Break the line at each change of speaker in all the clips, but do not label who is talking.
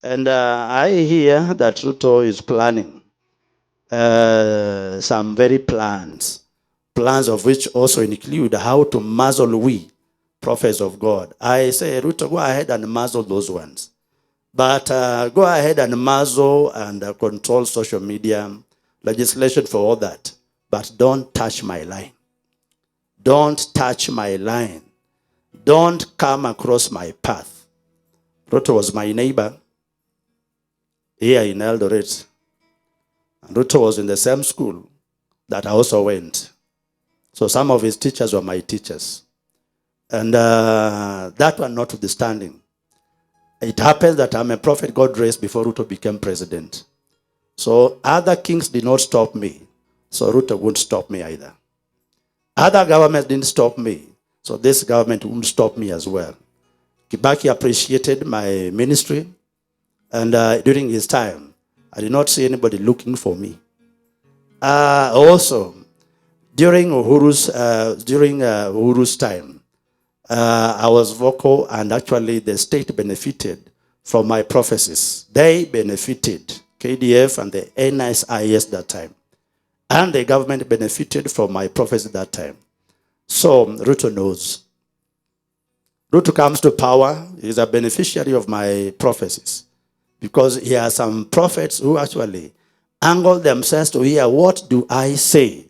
And I hear that Ruto is planning some very plans of which also include how to muzzle we, prophets of God. I say, Ruto, go ahead and muzzle those ones. But go ahead and muzzle and control social media, legislation for all that. But don't touch my line. Don't touch my line. Don't come across my path. Ruto was my neighbor here in Eldoret. And Ruto was in the same school that I also went. So some of his teachers were my teachers. And that one notwithstanding, it happens that I'm a prophet God raised before Ruto became president. So other kings did not stop me. So Ruto won't stop me either. Other governments didn't stop me. So this government won't stop me as well. Kibaki appreciated my ministry. And during his time, I did not see anybody looking for me. Also, during Uhuru's time, I was vocal, and actually the state benefited from my prophecies. They benefited, KDF and the NSIS that time. And the government benefited from my prophecy that time. So Ruto knows. Ruto comes to power, he's a beneficiary of my prophecies. Because he has some prophets who actually angle themselves to hear, what do I say?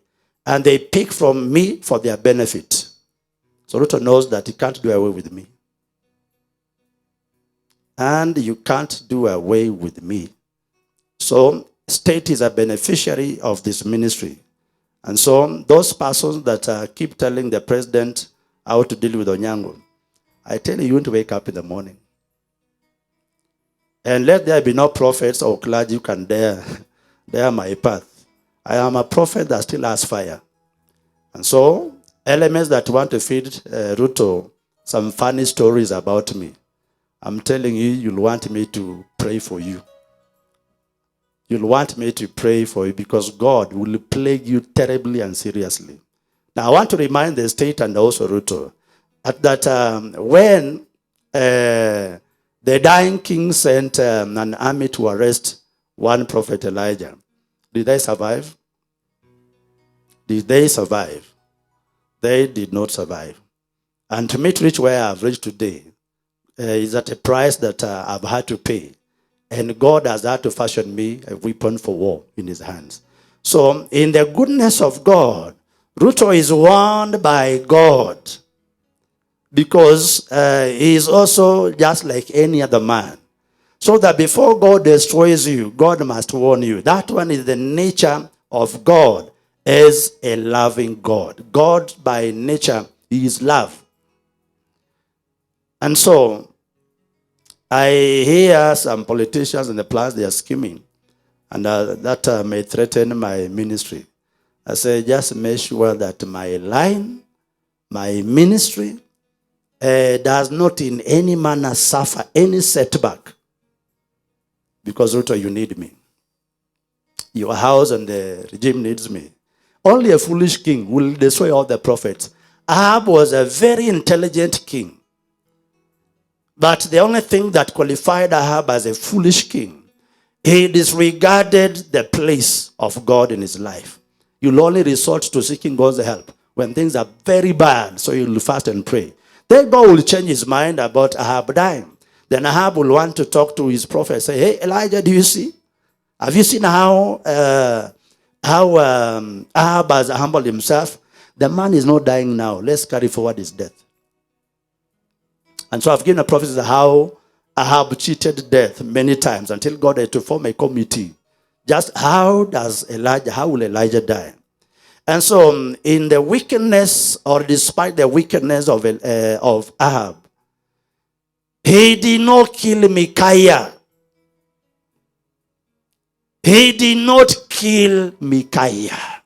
And they pick from me for their benefit. So Ruto knows that he can't do away with me. And you can't do away with me. So state is a beneficiary of this ministry. And so those persons that keep telling the president how to deal with Onyango, I tell you, you want to wake up in the morning. And let there be no prophets or clergy who can dare my path. I am a prophet that still has fire. And so, elements that want to feed Ruto some funny stories about me, I'm telling you, you'll want me to pray for you. You'll want me to pray for you because God will plague you terribly and seriously. Now, I want to remind the state and also Ruto that when the dying king sent an army to arrest one prophet Elijah, did they survive? Did they survive? They did not survive. And to me to reach where I've reached today is at a price that I've had to pay. And God has had to fashion me a weapon for war in his hands. So in the goodness of God, Ruto is warned by God because he is also just like any other man. So that before God destroys you, God must warn you. That one is the nature of God as a loving God. God by nature, he is love. And so, I hear some politicians in the plans, they are scheming. And that may threaten my ministry. I say, just make sure that my line, my ministry, does not in any manner suffer any setback. Because Ruto, you need me. Your house and the regime needs me. Only a foolish king will destroy all the prophets. Ahab was a very intelligent king. But the only thing that qualified Ahab as a foolish king, he disregarded the place of God in his life. You'll only resort to seeking God's help when things are very bad, so you'll fast and pray. Then God will change his mind about Ahab dying. Then Ahab will want to talk to his prophet, say, hey, Elijah, do you see? Have you seen how Ahab has humbled himself? The man is not dying now. Let's carry forward his death. And so I've given a prophecy how Ahab cheated death many times until God had to form a committee. Just how will Elijah die? And so in the wickedness, or despite the wickedness of Ahab, he did not kill Micaiah. He did not kill Micaiah.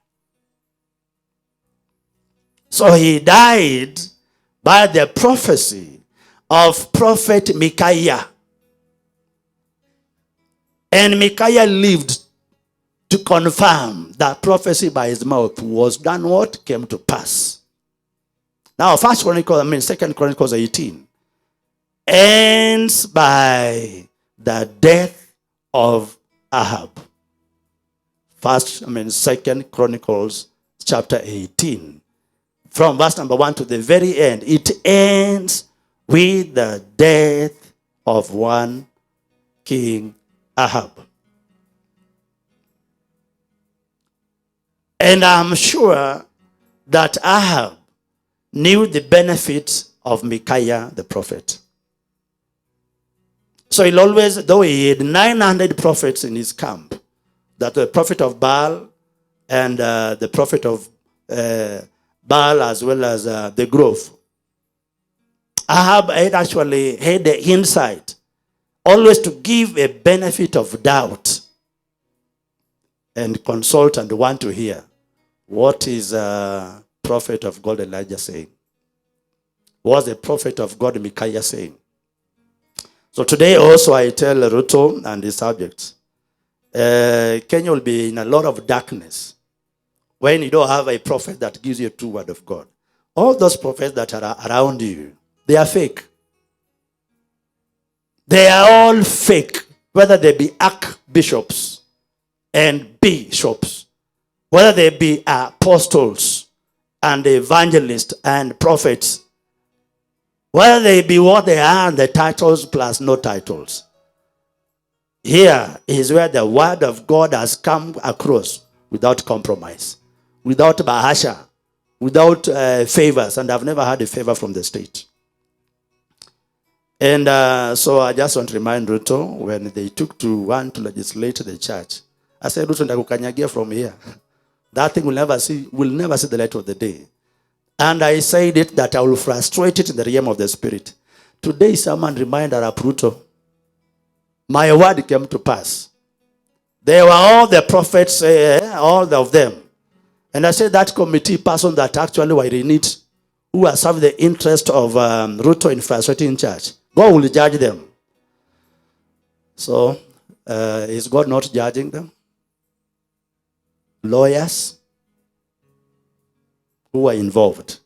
So he died by the prophecy of prophet Micaiah. And Micaiah lived to confirm that prophecy by his mouth was done what? Came to pass. Now, 2 Chronicles 18 ends by the death of Ahab. Second Chronicles chapter 18. From verse number 1 to the very end, it ends with the death of one King Ahab. And I'm sure that Ahab knew the benefits of Micaiah the prophet. So he'll always, though he had 900 prophets in his camp, that the prophet of Baal and the prophet of Baal as well as the grove, Ahab had actually had the insight always to give a benefit of doubt and consult and want to hear what is prophet of God Elijah saying. What was the prophet of God Micaiah saying? So today also I tell Ruto and his subjects, Kenya will be in a lot of darkness when you don't have a prophet that gives you a true word of God. All those prophets that are around you, they are fake. They are all fake, whether they be archbishops and bishops, whether they be apostles and evangelists and prophets, whether they be what they are, the titles plus no titles. Here is where the word of God has come across without compromise, without bahasha, without favors, and I've never had a favor from the state. And so I just want to remind Ruto, when they took to want to legislate the church, I said, Ruto, ndakukanyagia from here. That thing will never see the light of the day. And I said it that I will frustrate it in the realm of the spirit. Today, someone reminded Ruto, my word came to pass. They were all the prophets, all of them. And I said that committee person that actually were in it, who are serving the interest of Ruto in frustrating church, God will judge them. So, is God not judging them? Lawyers who are involved.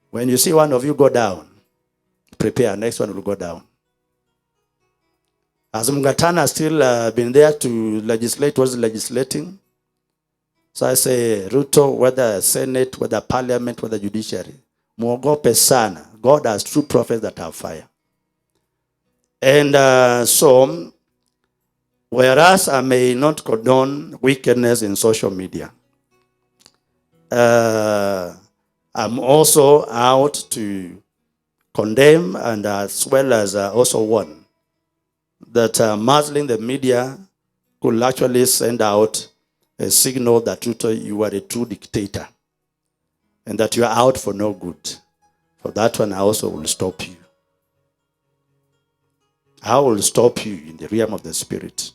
When you see one of you go down, prepare, next one will go down. As Mungatana still been there to legislate, was legislating. So I say, Ruto, whether Senate, whether Parliament, whether Judiciary, muogope sana. God has true prophets that have fire. And so, whereas I may not condone wickedness in social media, I'm also out to condemn and as well as also warn that muzzling the media could actually send out a signal that Ruto, you are a true dictator and that you are out for no good. For that one, I also will stop you. I will stop you in the realm of the spirit.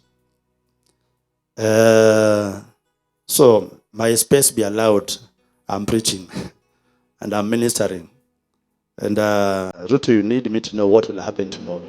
So, my space be allowed. I'm preaching and I'm ministering. And Ruto, you need me to know what will happen tomorrow.